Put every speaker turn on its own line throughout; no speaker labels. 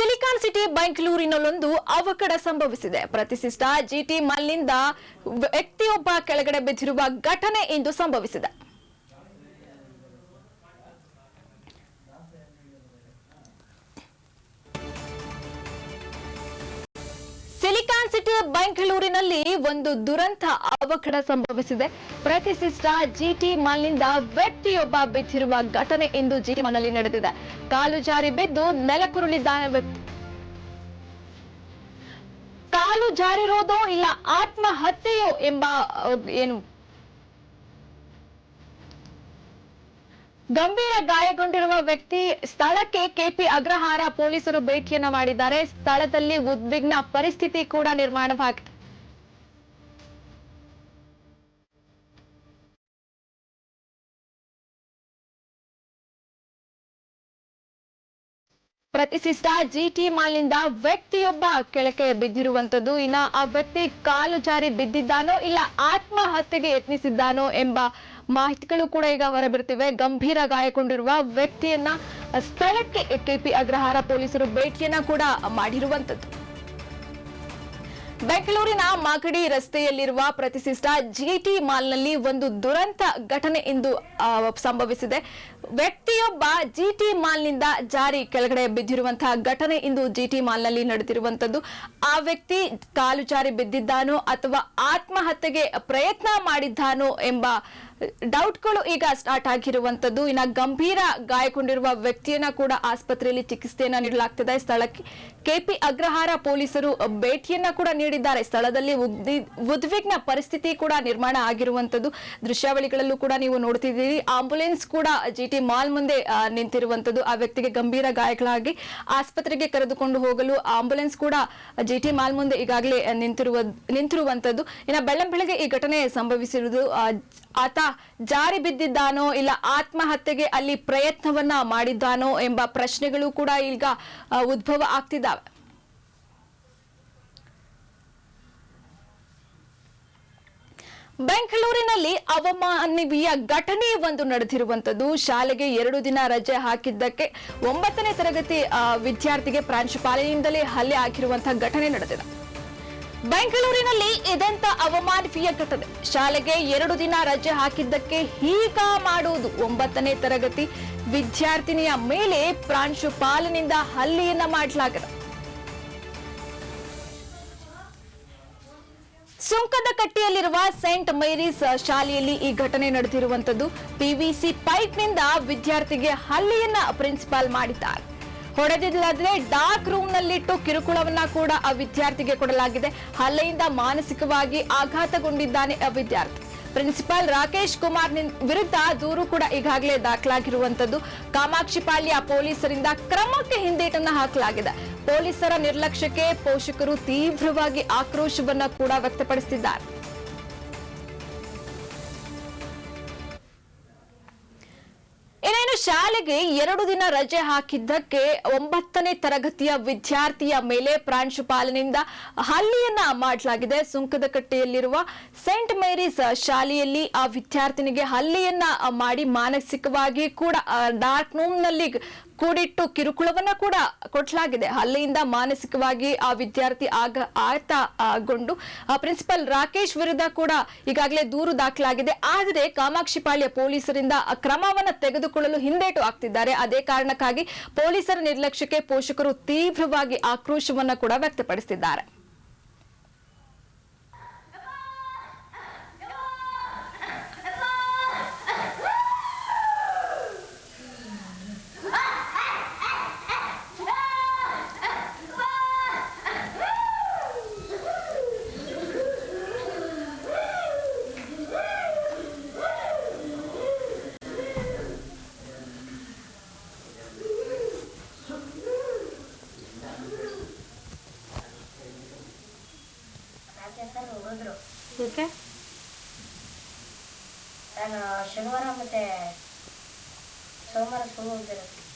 Silicon city ಬೆಂಗಳೂರಿನಲ್ಲೊಂದು ಅವಘಡ ಸಂಭವಿಸಿದೆ. ಪ್ರತಿಷ್ಠಿತ ಜಿಟಿ ಮಾಲ್ನಿಂದ ವ್ಯಕ್ತಿಯೊಬ್ಬ ಕೆಳಗಡೆ ಬಿದ್ದಿರುವ ಘಟನೆ ಇಂದು ಸಂಭವಿಸಿದೆ. ಸಿಲಿಕಾನ್ ಸಿಟಿ ಬೆಂಗಳೂರಿನಲ್ಲಿ ಒಂದು ದುರಂತ ಅವಘಡ ಸಂಭವಿಸಿದೆ. ಪ್ರತಿಷ್ಠಿತ ಜಿಟಿ ಮಾಲ್ನಿಂದ ವ್ಯಕ್ತಿಯೊಬ್ಬ ಬಿದ್ದಿರುವ ಘಟನೆ ಇಂದು ಜಿಟಿ ಮಾಲ್ನಲ್ಲಿ ನಡೆದಿದೆ. ಕಾಲು ಜಾರಿ ಬಿದ್ದು ನೆಲಕ್ಕುರುಳಿದ್ದಾನೆ ವ್ಯಕ್ತಿ. ಕಾಲು ಜಾರಿರೋದೋ ಇಲ್ಲ ಆತ್ಮಹತ್ಯೆಯೋ ಎಂಬ ಗಂಭೀರ ಗಾಯಗೊಂಡಿರುವ ವ್ಯಕ್ತಿ ಸ್ಥಳಕ್ಕೆ ಕೆಪಿ ಅಗ್ರಹಾರ ಪೊಲೀಸರು ಭೇಟಿಯನ್ನ ಮಾಡಿದ್ದಾರೆ. ಸ್ಥಳದಲ್ಲಿ ಉದ್ವಿಗ್ನ ಪರಿಸ್ಥಿತಿ ಕೂಡ ನಿರ್ಮಾಣವಾಗಿದೆ. ಪ್ರತಿಷ್ಠಿತ ಜಿಟಿ ಮಾಲ್ನಿಂದ ವ್ಯಕ್ತಿಯೊಬ್ಬ ಕೆಳಗೆ ಬಿದ್ದಿರುವಂತದ್ದು. ಇನ್ನ ಆ ವ್ಯಕ್ತಿ ಕಾಲು ಜಾರಿ ಬಿದ್ದಿದ್ದಾನೋ ಇಲ್ಲ ಆತ್ಮಹತ್ಯೆಗೆ ಯತ್ನಿಸಿದ್ದಾನೋ ಎಂಬ ಮಾಹಿತಿಗಳು ಕೂಡ ಈಗ ಹೊರಬಿಡ್ತಿವೆ. ಗಂಭೀರ ಗಾಯಗೊಂಡಿರುವ ವ್ಯಕ್ತಿಯನ್ನ ಸ್ಥಳಕ್ಕೆ ಕೆಪಿ ಅಗ್ರಹಾರ ಪೊಲೀಸರು ಭೇಟಿಯನ್ನ ಕೂಡ ಮಾಡಿರುವಂತದ್ದು. ಬೆಂಗಳೂರಿನ ಮಾಗಡಿ ರಸ್ತೆಯಲ್ಲಿರುವ ಪ್ರತಿಷ್ಠಿತ ಜಿಟಿ ಮಾಲ್ನಲ್ಲಿ ಒಂದು ದುರಂತ ಘಟನೆ ಇಂದು ಸಂಭವಿಸಿದೆ. ವ್ಯಕ್ತಿಯೊಬ್ಬ ಜಿಟಿ ಮಾಲ್ನಿಂದ ಜಾರಿ ಕೆಳಗಡೆ ಬಿದ್ದಿರುವಂತಹ ಘಟನೆ ಇಂದು ಜಿಟಿ ಮಾಲ್ನಲ್ಲಿ ನಡೆದಿರುವಂತದ್ದು. ಆ ವ್ಯಕ್ತಿ ಕಾಲು ಜಾರಿ ಬಿದ್ದಿದ್ದಾನೋ ಅಥವಾ ಆತ್ಮಹತ್ಯೆಗೆ ಪ್ರಯತ್ನ ಮಾಡಿದ್ದಾನೋ ಎಂಬ ಡೌಟ್ಗಳು ಈಗ ಸ್ಟಾರ್ಟ್ ಆಗಿರುವಂತದ್ದು. ಇನ್ನ ಗಂಭೀರ ಗಾಯಗೊಂಡಿರುವ ವ್ಯಕ್ತಿಯನ್ನ ಕೂಡ ಆಸ್ಪತ್ರೆಯಲ್ಲಿ ಚಿಕಿತ್ಸೆಯನ್ನ ನೀಡಲಾಗ್ತಿದೆ. ಸ್ಥಳಕ್ಕೆ ಕೆಪಿ ಅಗ್ರಹಾರ ಪೊಲೀಸರು ಭೇಟಿಯನ್ನ ಕೂಡ ನೀಡಿದ್ದಾರೆ. ಸ್ಥಳದಲ್ಲಿ ಉದ್ವಿಗ್ನ ಪರಿಸ್ಥಿತಿ ಕೂಡ ನಿರ್ಮಾಣ ಆಗಿರುವಂತದ್ದು. ದೃಶ್ಯಾವಳಿಗಳಲ್ಲೂ ಕೂಡ ನೀವು ನೋಡ್ತಿದ್ದೀರಿ. ಆಂಬುಲೆನ್ಸ್ ಕೂಡ ಜಿಟಿ ಮಾಲ್ ಮುಂದೆ ನಿಂತಿರುವಂತದ್ದು. ಆ ವ್ಯಕ್ತಿಗೆ ಗಂಭೀರ ಗಾಯಗಳಾಗಿ ಆಸ್ಪತ್ರೆಗೆ ಕರೆದುಕೊಂಡು ಹೋಗಲು ಆಂಬುಲೆನ್ಸ್ ಕೂಡ ಜಿಟಿ ಮಾಲ್ ಮುಂದೆ ಈಗಾಗಲೇ ನಿಂತಿರುವಂತದ್ದು. ಇನ್ನು ಬೆಳ್ಳಂಬೆಳಗ್ಗೆ ಈ ಘಟನೆ ಸಂಭವಿಸಿರುವುದು. ಆತ ಜಾರಿ ಬಿದ್ದಿದ್ದಾನೋ ಇಲ್ಲ ಆತ್ಮಹತ್ಯೆಗೆ ಅಲ್ಲಿ ಪ್ರಯತ್ನವನ್ನ ಮಾಡಿದ್ದಾನೋ ಎಂಬ ಪ್ರಶ್ನೆಗಳು ಕೂಡ ಈಗ ಉದ್ಭವ ಆಗ್ತಿದ್ದಾವೆ. ಬೆಂಗಳೂರಿನಲ್ಲಿ ಅಮಾನವೀಯ ಘಟನೆ ಒಂದು ನಡೆದಿರುವಂತದ್ದು. ಶಾಲೆಗೆ 2 ದಿನ ರಜೆ ಹಾಕಿದ್ದಕ್ಕೆ 9ನೇ ತರಗತಿ ವಿದ್ಯಾರ್ಥಿಗೆ ಪ್ರಾಂಶುಪಾಲನಿಂದಲೇ ಹಲ್ಲೆ ಆಗಿರುವಂತಹ ಘಟನೆ ನಡೆದಿದೆ. ಬೆಂಗಳೂರಿನಲ್ಲಿ ಇದೆಂತ ಅಮಾನವೀಯ ಘಟನೆ. ಶಾಲೆಗೆ 2 ದಿನ ರಜೆ ಹಾಕಿದ್ದಕ್ಕೆ ಹೀಗ ಮಾಡುವುದು. 9ನೇ ತರಗತಿ ವಿದ್ಯಾರ್ಥಿನಿಯ ಮೇಲೆ ಪ್ರಾಂಶುಪಾಲನಿಂದ ಹಲ್ಲೆಯನ್ನ ಮಾಡಲಾಗಿದೆ. ಸುಂಕದಕಟ್ಟೆಯಲ್ಲಿರುವ ಸೇಂಟ್ ಮೇರೀಸ್ ಶಾಲೆಯಲ್ಲಿ ಈ ಘಟನೆ ನಡೆದಿರುವಂತದ್ದು. ಪಿವಿಸಿ ಪೈಪ್ನಿಂದ ವಿದ್ಯಾರ್ಥಿಗೆ ಹಲ್ಲೆಯನ್ನ ಪ್ರಿನ್ಸಿಪಾಲ್ ಮಾಡಿದ್ದಾರೆ. ಹೊಡೆದಿಲ್ಲದ್ರೆ ಡಾರ್ಕ್ ರೂಮ್ ನಲ್ಲಿಟ್ಟು ಕಿರುಕುಳವನ್ನ ಕೂಡ ಆ ವಿದ್ಯಾರ್ಥಿಗೆ ಕೊಡಲಾಗಿದೆ. ಹಲ್ಲೆಯಿಂದ ಮಾನಸಿಕವಾಗಿ ಆಘಾತಗೊಂಡಿದ್ದಾನೆ ಆ ವಿದ್ಯಾರ್ಥಿ. ಪ್ರಿನ್ಸಿಪಾಲ್ ರಾಕೇಶ್ ಕುಮಾರ್ ವಿರುದ್ಧ ದೂರು ಕೂಡ ಈಗಾಗಲೇ ದಾಖಲಾಗಿರುವಂತದ್ದು. ಕಾಮಾಕ್ಷಿಪಾಳ್ಯ ಪೊಲೀಸರಿಂದ ಕ್ರಮಕ್ಕೆ ಹಿಂದೇಟನ್ನ ಹಾಕಲಾಗಿದೆ. ಪೊಲೀಸರ ನಿರ್ಲಕ್ಷ್ಯಕ್ಕೆ ಪೋಷಕರು ತೀವ್ರವಾಗಿ ಆಕ್ರೋಶವನ್ನ ಕೂಡ ವ್ಯಕ್ತಪಡಿಸಿದ್ದಾರೆ. ಇನ್ನೇನು ಶಾಲೆಗೆ 2 ದಿನ ರಜೆ ಹಾಕಿದ್ದಕ್ಕೆ 9ನೇ ತರಗತಿಯ ವಿದ್ಯಾರ್ಥಿಯ ಮೇಲೆ ಪ್ರಾಂಶುಪಾಲನಿಂದ ಹಲ್ಲೆಯನ್ನ ಮಾಡಲಾಗಿದೆ. ಸುಂಕದಕಟ್ಟೆಯಲ್ಲಿರುವ ಸೇಂಟ್ ಮೇರೀಸ್ ಶಾಲೆಯಲ್ಲಿ ಆ ವಿದ್ಯಾರ್ಥಿನಿಗೆ ಹಲ್ಲೆಯನ್ನ ಮಾಡಿ ಮಾನಸಿಕವಾಗಿ ಕೂಡ ಡಾರ್ಕ್ ರೂಮ್ ನಲ್ಲಿ ಕೂಡಿಟ್ಟು ಕಿರುಕುಳವನ್ನ ಕೂಡ ಕೊಡಲಾಗಿದೆ. ಹಲ್ಲೆಯಿಂದ ಮಾನಸಿಕವಾಗಿ ಆ ವಿದ್ಯಾರ್ಥಿ ಆಘಾತಗೊಂಡು ಪ್ರಿನ್ಸಿಪಲ್ ರಾಕೇಶ್ ವಿರುದ್ಧ ಕೂಡ ಈಗಾಗಲೇ ದೂರು ದಾಖಲಾಗಿದೆ. ಆದರೆ ಕಾಮಾಕ್ಷಿಪಾಳ್ಯ ಪೊಲೀಸರಿಂದ ಕ್ರಮವನ್ನ ತೆಗೆದುಕೊಳ್ಳಲು ಹಿಂದೇಟು ಆಗ್ತಿದ್ದಾರೆ. ಅದೇ ಕಾರಣಕ್ಕಾಗಿ ಪೊಲೀಸರ ನಿರ್ಲಕ್ಷ್ಯಕ್ಕೆ ಪೋಷಕರು ತೀವ್ರವಾಗಿ ಆಕ್ರೋಶವನ್ನ ಕೂಡ ವ್ಯಕ್ತಪಡಿಸಿದ್ದಾರೆ.
ಏಕೆ? ನಾನು ಶನಿವಾರ ಮತ್ತೆ ಸೋಮವಾರ ಸ್ಕೂಲ್ ಹೋಗಿದ್ದೆ.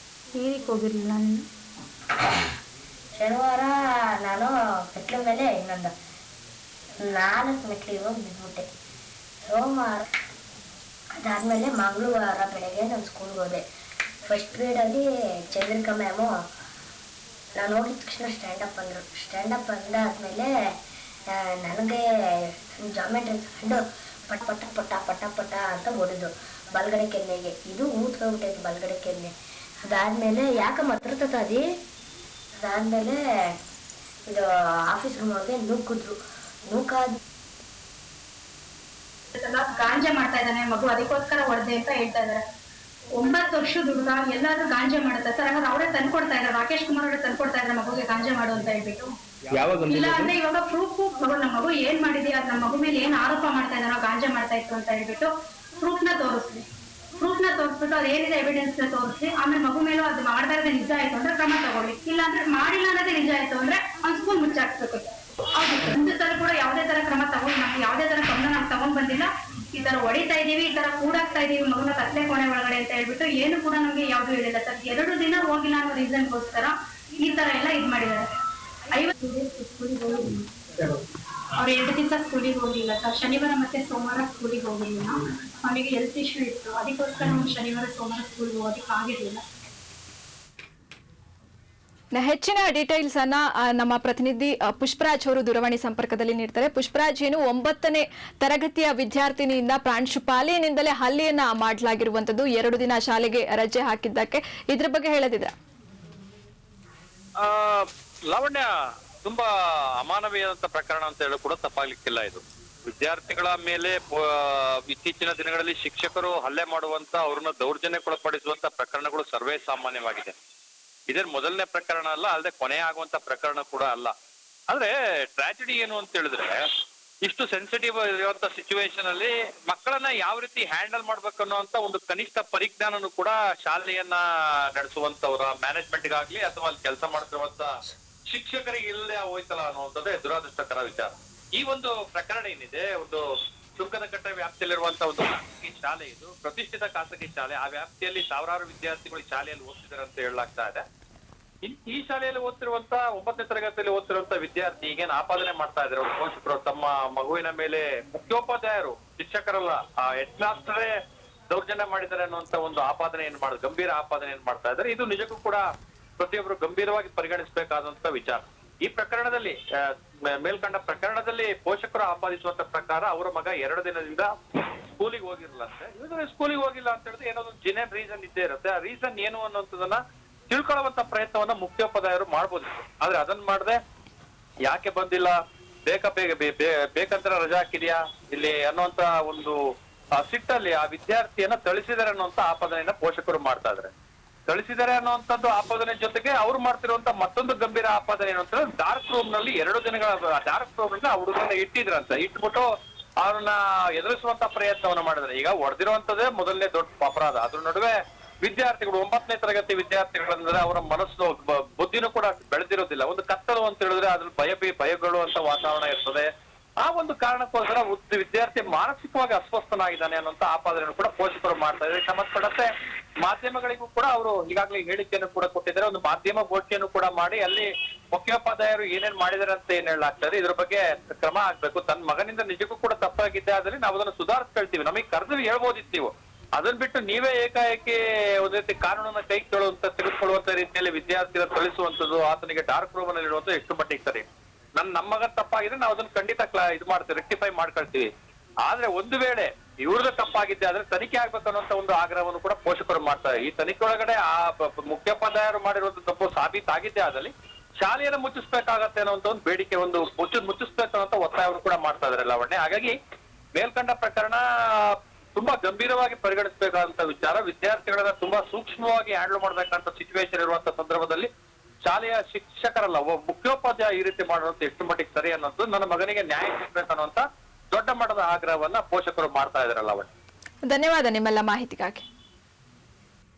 ಏನಕ್ಕೆ ಹೋಗಿರಲಿಲ್ಲ ನೀನು? ಶನಿವಾರ ನಾನು ಮೆಟ್ಲ ಮೇಲೆ ಇನ್ನೊಂದು 4 ಮೆಟ್ಲಿಗೆ ಹೋಗಿ ಬಿದ್ಬಿಟ್ಟೆ. ಸೋಮವಾರ ಅದಾದಮೇಲೆ ಮಂಗಳವಾರ ಬೆಳಗ್ಗೆ ನಾನು ಸ್ಕೂಲ್ಗೆ ಹೋದೆ. ಫಸ್ಟ್ ಪೀರಿಯಡಲ್ಲಿ ಚಂದ್ರಿಕಾ ಮ್ಯಾಮು ನಾನು ಹೋಗಿದ ತಕ್ಷಣ ಸ್ಟ್ಯಾಂಡಪ್ ಅಂದರು. ಸ್ಟ್ಯಾಂಡಪ್ ಅಂದಾದ್ಮೇಲೆ ನನಗೆ ಜಾಮೆಟ್ರಿ ತಗೊಂಡು ಪಟ ಪಟ ಪಟ ಪಟ ಪಟ ಅಂತ ಹೊಡೆದು ಬಲ್ಗಡೆ ಕೆನ್ನೆಗೆ. ಇದು ಊದ್ಕೊಂಡ್ಬಿಟ್ಟೈತೆ ಬಲ್ಗಡೆ ಕೆನ್ನೆ. ಅದಾದ್ಮೇಲೆ ಯಾಕಮ್ಮ ಹತ್ರ ಅದಿ. ಅದಾದ್ಮೇಲೆ ಇದು ಆಫೀಸ್ ರೂಮ್ ಒಳಗೆ ನೂಕಿದ್ರು. ನೂಕಾದ
ಗಾಂಜಾ ಮಾಡ್ತಾ ಇದ್ದಾನೆ ಮಗು, ಅದಕ್ಕೋಸ್ಕರ ಹೊಡೆದೆ ಅಂತ ಹೇಳ್ತಾ ಇದಾರೆ. 9 ವರ್ಷದ ಹುಡುಗ ಎಲ್ಲಾದ್ರೂ ಗಾಂಜಾ ಮಾಡುತ್ತಾ ಸರ್? ಹಾಗಾದ್ರೆ ಅವರೇ ತಂದ್ಕೊಡ್ತಾ ಇದ್ದಾರೆ, ರಾಕೇಶ್ ಕುಮಾರ್ ಅವರೇ ತಂದ್ಕೊಡ್ತಾ ಇದ್ದಾರೆ ಮಗುಗೆ ಗಾಂಜಾ ಮಾಡು ಅಂತ ಹೇಳ್ಬಿಟ್ಟು. ಇಲ್ಲ ಅಂದ್ರೆ ಇವಾಗ ಪ್ರೂಫ್ ಮಗು, ನಮ್ಮ ಮಗು ಏನ್ ಮಾಡಿದ್ಯಾ, ನಮ್ಮ ಮಗು ಮೇಲೆ ಏನ್ ಆರೋಪ ಮಾಡ್ತಾ ಇದ್ದಾನೋ ಗಾಂಜಾ ಮಾಡ್ತಾ ಇತ್ತು ಅಂತ ಹೇಳ್ಬಿಟ್ಟು ಪ್ರೂಫ್ ನ ತೋರಿಸ್ಬಿಟ್ಟು ಅದೇನಿದೆ ಎವಿಡೆನ್ಸ್ ನ ತೋರಿಸಿ, ಆಮೇಲೆ ಮಗು ಮೇಲೂ ಅದು ಮಾಡ್ತಾ ಇರೋದೇ ನಿಜ ಆಯ್ತು ಅಂದ್ರೆ ಕ್ರಮ ತಗೊಳ್ಳಿ. ಇಲ್ಲ ಅಂದ್ರೆ ಮಾಡಿಲ್ಲ ಅನ್ನೋದೇ ನಿಜ ಆಯ್ತು ಅಂದ್ರೆ ಅವ್ನು ಸ್ಕೂಲ್ ಮುಚ್ಚಾಕ್ಬೇಕು. ಹೌದು, ಒಂದು ತರ ಕೂಡ ಯಾವುದೇ ತರ ಕ್ರಮ ತಗೊಂಡು ನಮ್ಗೆ ಯಾವುದೇ ತರ ಕ್ರಮ ನಾವು ತಗೊಂಡ್ ಬಂದಿಲ್ಲ. ಈ ತರ ಹೊಡಿತಾ ಇದೀವಿ, ಈ ತರ ಕೂಡಾಕ್ತಾ ಇದೀವಿ ಮಗುನ ಕತ್ಲೆ ಕೋಣೆ ಒಳಗಡೆ ಅಂತ ಹೇಳ್ಬಿಟ್ಟು ಏನು ಕೂಡ ನಮ್ಗೆ ಯಾವ್ದು ಹೇಳಿಲ್ಲ ಸರ್. 2 ದಿನ ಹೋಗಿಲ್ಲ ಅನ್ನೋ ರೀಸನ್ಗೋಸ್ಕರ ಈ ತರ ಎಲ್ಲ ಇದ್ ಮಾಡಿದ್ದಾರೆ. 50 ಸ್ಕೂಲಿಗೆ ಹೋಗಿಲ್ಲ ಅವ್ರು, 2 ದಿವಸ ಸ್ಕೂಲಿಗೆ ಹೋಗಿಲ್ಲ ಸರ್. ಶನಿವಾರ ಮತ್ತೆ ಸೋಮವಾರ ಸ್ಕೂಲಿಗೆ ಹೋಗಿಲ್ಲ. ಅವನಿಗೆ ಹೆಲ್ತ್ ಇಶ್ಯೂ ಇತ್ತು, ಅದಕ್ಕೋಸ್ಕರ ನಾವು ಶನಿವಾರ ಸೋಮವಾರ ಸ್ಕೂಲ್ಗೆ ಹೋಗೋದಕ್ಕೆ ಆಗಿರ್ಲಿಲ್ಲ.
ಹೆಚ್ಚಿನ ಡೀಟೇಲ್ಸ್ ಅನ್ನ ನಮ್ಮ ಪ್ರತಿನಿಧಿ ಪುಷ್ಪರಾಜ್ ಅವರು ದೂರವಾಣಿ ಸಂಪರ್ಕದಲ್ಲಿ ನೀಡ್ತಾರೆ. ಪುಷ್ಪರಾಜ್, ಏನು 9ನೇ ತರಗತಿಯ ವಿದ್ಯಾರ್ಥಿನಿಯಿಂದ ಪ್ರಾಂಶುಪಾಲಿನಿಂದಲೇ ಹಲ್ಲೆಯನ್ನ ಮಾಡಲಾಗಿರುವಂತದ್ದು, 2 ದಿನ ಶಾಲೆಗೆ ರಜೆ ಹಾಕಿದ್ದಕ್ಕೆ, ಇದ್ರ ಬಗ್ಗೆ ಹೇಳದಿದ್ರೆ?
ಲಾವಣ್ಯ, ತುಂಬಾ ಅಮಾನವೀಯದಂತ ಪ್ರಕರಣ ಅಂತ ಹೇಳಿ ಕೂಡ ತಪ್ಪಾಗ್ಲಿಕ್ಕಿಲ್ಲ. ಇದು ವಿದ್ಯಾರ್ಥಿಗಳ ಮೇಲೆ ಇತ್ತೀಚಿನ ದಿನಗಳಲ್ಲಿ ಶಿಕ್ಷಕರು ಹಲ್ಲೆ ಮಾಡುವಂತ, ಅವ್ರನ್ನ ದೌರ್ಜನ್ಯಕ್ಕೊಳಪಡಿಸುವಂತ ಪ್ರಕರಣಗಳು ಸರ್ವೇ ಸಾಮಾನ್ಯವಾಗಿದೆ. ಇದೇನ್ ಮೊದಲನೇ ಪ್ರಕರಣ ಅಲ್ಲ, ಅಲ್ಲದೆ ಕೊನೆ ಆಗುವಂತ ಪ್ರಕರಣ ಕೂಡ ಅಲ್ಲ. ಆದ್ರೆ ಟ್ರಾಜಿಡಿ ಏನು ಅಂತ ಹೇಳಿದ್ರೆ, ಇಷ್ಟು ಸೆನ್ಸಿಟಿವ್ ಇರುವಂತ ಸಿಚುವೇಶನ್ ಅಲ್ಲಿ ಮಕ್ಕಳನ್ನ ಯಾವ ರೀತಿ ಹ್ಯಾಂಡಲ್ ಮಾಡ್ಬೇಕು ಅನ್ನೋಂತ ಒಂದು ಕನಿಷ್ಠ ಪರಿಜ್ಞಾನನು ಕೂಡ ಶಾಲೆಯನ್ನ ನಡೆಸುವಂತವ್ರ ಮ್ಯಾನೇಜ್ಮೆಂಟ್ಗಾಗ್ಲಿ ಅಥವಾ ಅಲ್ಲಿ ಕೆಲಸ ಮಾಡ್ತಿರುವಂತ ಶಿಕ್ಷಕರಿಗೆ ಇಲ್ಲದೆ ಹೋಯ್ತಲ್ಲ ಅನ್ನುವಂಥದ್ದೇ ದುರಾದೃಷ್ಟಕರ ವಿಚಾರ. ಈ ಒಂದು ಪ್ರಕರಣ ಏನಿದೆ, ಒಂದು ಚುಂಕನಕಟ್ಟೆ ವ್ಯಾಪ್ತಿಯಲ್ಲಿರುವಂತ ಒಂದು ಖಾಸಗಿ ಶಾಲೆ, ಇದು ಪ್ರತಿಷ್ಠಿತ ಖಾಸಗಿ ಶಾಲೆ. ಆ ವ್ಯಾಪ್ತಿಯಲ್ಲಿ ಸಾವಿರಾರು ವಿದ್ಯಾರ್ಥಿಗಳು ಶಾಲೆಯಲ್ಲಿ ಓದ್ತಿದ್ದಾರೆ ಅಂತ ಹೇಳಲಾಗ್ತಾ ಇದೆ. ಈ ಶಾಲೆಯಲ್ಲಿ ಓದ್ತಿರುವಂತ 9ನೇ ತರಗತಿಯಲ್ಲಿ ಓದ್ತಿರುವಂತ ವಿದ್ಯಾರ್ಥಿ ಈಗೇನ್ ಆಪಾದನೆ ಮಾಡ್ತಾ ಇದ್ದಾರೆ ಪೋಷಕರು, ತಮ್ಮ ಮಗುವಿನ ಮೇಲೆ ಮುಖ್ಯೋಪಾಧ್ಯಾಯರು, ಶಿಕ್ಷಕರಲ್ಲ, ಹೆಡ್ ಮಾಸ್ಟರೇ ದೌರ್ಜನ್ಯ ಮಾಡಿದ್ದಾರೆ ಅನ್ನುವಂತ ಒಂದು ಆಪಾದನೆ ಗಂಭೀರ ಆಪಾದನೆ ಮಾಡ್ತಾ ಇದ್ದಾರೆ. ಇದು ನಿಜಕ್ಕೂ ಕೂಡ ಪ್ರತಿಯೊಬ್ಬರು ಗಂಭೀರವಾಗಿ ಪರಿಗಣಿಸಬೇಕಾದಂತ ವಿಚಾರ. ಈ ಪ್ರಕರಣದಲ್ಲಿ, ಮೇಲ್ಕಂಡ ಪ್ರಕರಣದಲ್ಲಿ ಪೋಷಕರು ಆಪಾದಿಸುವಂತ ಪ್ರಕಾರ ಅವರ ಮಗ 2 ದಿನದಿಂದ ಸ್ಕೂಲಿಗೆ ಹೋಗಿರ್ಲಂತೆ. ಸ್ಕೂಲಿಗೆ ಹೋಗಿಲ್ಲ ಅಂತ ಹೇಳಿದ್ರೆ ಏನೋ ಒಂದು ಜೆನ್ಯೂನ್ ರೀಸನ್ ಇದ್ದೇ ಇರುತ್ತೆ. ಆ ರೀಸನ್ ಏನು ಅನ್ನೋದನ್ನ ತಿಳ್ಕೊಳ್ಳುವಂತ ಪ್ರಯತ್ನವನ್ನ ಮುಖ್ಯೋಪಾಧ್ಯಾಯರು ಮಾಡ್ಬೋದಿತ್ತು. ಆದ್ರೆ ಅದನ್ನ ಮಾಡದೆ ಯಾಕೆ ಬಂದಿಲ್ಲ, ಬೇಕಂತ ರಜಾ ಹಾಕಿದ್ಯಾ ಇಲ್ಲಿ ಅನ್ನುವಂತ ಒಂದು ಸಿಟ್ಟಲ್ಲಿ ಆ ವಿದ್ಯಾರ್ಥಿಯನ್ನ ಥಳಿಸಿದ್ದಾರೆ ಅನ್ನುವಂತ ಆಪಾದನೆಯನ್ನ ಪೋಷಕರು ಮಾಡ್ತಾ ಇದ್ದಾರೆ. ಥಳಿಸಿದ್ದಾರೆ ಅನ್ನುವಂಥದ್ದು ಆಪಾದನೆ ಜೊತೆಗೆ ಅವ್ರು ಮಾಡ್ತಿರುವಂತ ಮತ್ತೊಂದು ಗಂಭೀರ ಆಪಾದನೆ ಏನು ಅಂತ, ಡಾರ್ಕ್ ರೂಮ್ ನಲ್ಲಿ 2 ದಿನಗಳ ಡಾರ್ಕ್ ರೂಮ್ ನಲ್ಲಿ ಆ ಹುಡುಗನ ಇಟ್ಟಿದ್ರಂತ. ಇಟ್ಬಿಟ್ಟು ಅವ್ರನ್ನ ಎದುರಿಸುವಂತ ಪ್ರಯತ್ನವನ್ನ ಮಾಡಿದ್ರೆ. ಈಗ ಹೊಡೆದಿರುವಂತದ್ದೇ ಮೊದಲನೇ ದೊಡ್ಡ ಅಪರಾಧ. ಅದ್ರ ನಡುವೆ ವಿದ್ಯಾರ್ಥಿಗಳು, 9ನೇ ತರಗತಿ ವಿದ್ಯಾರ್ಥಿಗಳಂದ್ರೆ ಅವರ ಮನಸ್ಸು ಬುದ್ಧಿನೂ ಕೂಡ ಬೆಳೆದಿರೋದಿಲ್ಲ. ಒಂದು ಕತ್ತಲು ಅಂತ ಹೇಳಿದ್ರೆ ಅದ್ರಲ್ಲಿ ಭಯಗಳು ಅಂತ ವಾತಾವರಣ ಇರ್ತದೆ. ಆ ಒಂದು ಕಾರಣಕ್ಕೋಸ್ಕರ ವಿದ್ಯಾರ್ಥಿ ಮಾನಸಿಕವಾಗಿ ಅಸ್ವಸ್ಥನಾಗಿದ್ದಾನೆ ಅನ್ನೋಂತ ಆಪಾದನೆ ಕೂಡ ಪೋಷಕರು ಮಾಡ್ತಾ ಇದ್ದಾರೆ. ಸಂಬಂಧಪಟ್ಟಂತೆ ಮಾಧ್ಯಮಗಳಿಗೂ ಕೂಡ ಅವರು ಈಗಾಗಲೇ ಹೇಳಿಕೆಯನ್ನು ಕೂಡ ಕೊಟ್ಟಿದ್ದಾರೆ. ಒಂದು ಮಾಧ್ಯಮ ಗೋಷ್ಠಿಯನ್ನು ಕೂಡ ಮಾಡಿ ಅಲ್ಲಿ ಮುಖ್ಯೋಪಾಧ್ಯಾಯರು ಏನೇನ್ ಮಾಡಿದಾರೆ ಅಂತ ಏನ್ ಹೇಳಲಾಗ್ತದೆ, ಇದ್ರ ಬಗ್ಗೆ ಕ್ರಮ ಆಗ್ಬೇಕು. ತನ್ನ ಮಗನಿಂದ ನಿಜಕ್ಕೂ ಕೂಡ ತಪ್ಪಾಗಿದ್ದೆ ಆದ್ರೆ ನಾವು ಅದನ್ನು ಸುಧಾರಿಸ್ಕೊಳ್ತೀವಿ, ನಮಗೆ ಕರೆದು ಹೇಳ್ಬೋದಿತ್ತು ನೀವು. ಅದನ್ನ ಬಿಟ್ಟು ನೀವೇ ಏಕಾಏಕಿ ಒಂದ್ ರೀತಿ ಕಾನೂನನ್ನ ಕೈ ತೆಗೆದುಕೊಳ್ಳುವಂತ ರೀತಿಯಲ್ಲಿ ವಿದ್ಯಾರ್ಥಿಗಳ ಥಳಿಸುವಂತದ್ದು, ಆತನಿಗೆ ಡಾರ್ಕ್ ರೂಮ್ ಅಲ್ಲಿ ಇಡುವಂತ ಎಷ್ಟು ಮಟ್ಟಿಗೆ ಸರಿ? ನಮ್ಮ ಮಗ ತಪ್ಪಾಗಿದ್ರೆ ನಾವು ಅದನ್ನ ಖಂಡಿತ ಇದು ಮಾಡ್ತೀವಿ, ರೆಕ್ಟಿಫೈ ಮಾಡ್ಕೊಳ್ತೀವಿ. ಆದ್ರೆ ಒಂದು ವೇಳೆ ಇವ್ರದ್ದು ತಪ್ಪಾಗಿದ್ದೆ ಆದ್ರೆ ತನಿಖೆ ಆಗ್ಬೇಕು ಅನ್ನೋಂತ ಒಂದು ಆಗ್ರಹವನ್ನು ಕೂಡ ಪೋಷಕರು ಮಾಡ್ತಾರೆ. ಈ ತನಿಖೆ ಒಳಗಡೆ ಆ ಮುಖ್ಯೋಪಾಧ್ಯಾಯರು ಮಾಡಿರುವಂತ ತಪ್ಪು ಸಾಬೀತಾಗಿದ್ದೆ ಆದಲ್ಲಿ ಶಾಲೆಯನ್ನು ಮುಚ್ಚಿಸ್ಬೇಕಾಗತ್ತೆ ಅನ್ನೋಂತ ಒಂದು ಬೇಡಿಕೆ, ಒಂದು ಮುಚ್ಚಿಸ್ಬೇಕು ಅನ್ನೋಂತ ಒತ್ತಾಯವನ್ನು ಕೂಡ ಮಾಡ್ತಾ ಇದಾರೆ ಲಾವಣ್ಯ. ಹಾಗಾಗಿ ಮೇಲ್ಕಂಡ ಪ್ರಕರಣ ತುಂಬಾ ಗಂಭೀರವಾಗಿ ಪರಿಗಣಿಸಬೇಕಾದಂತ ವಿಚಾರ. ವಿದ್ಯಾರ್ಥಿಗಳನ್ನ ತುಂಬಾ ಸೂಕ್ಷ್ಮವಾಗಿ ಹ್ಯಾಂಡಲ್ ಮಾಡ್ಬೇಕಂತ ಸಿಚುವೇಶನ್ ಇರುವಂತ ಸಂದರ್ಭದಲ್ಲಿ ಶಾಲೆಯ ಶಿಕ್ಷಕರಲ್ಲ, ಮುಖ್ಯೋಪಾಧ್ಯಾಯ ಈ ರೀತಿ ಮಾಡುವಂತ ಎಷ್ಟು ಮಟ್ಟಿಗೆ ಸರಿ ಅನ್ನೋದು, ನನ್ನ ಮಗನಿಗೆ ನ್ಯಾಯ ಸಿಗ್ಬೇಕನ್ನುವಂತ ದೊಡ್ಡ ಮಟ್ಟದ ಆಗ್ರಹವನ್ನ ಪೋಷಕರು ಮಾಡ್ತಾ ಇದಾರಲ್ಲ.
ಧನ್ಯವಾದ ನಿಮ್ಮೆಲ್ಲ ಮಾಹಿತಿಗಾಗಿ.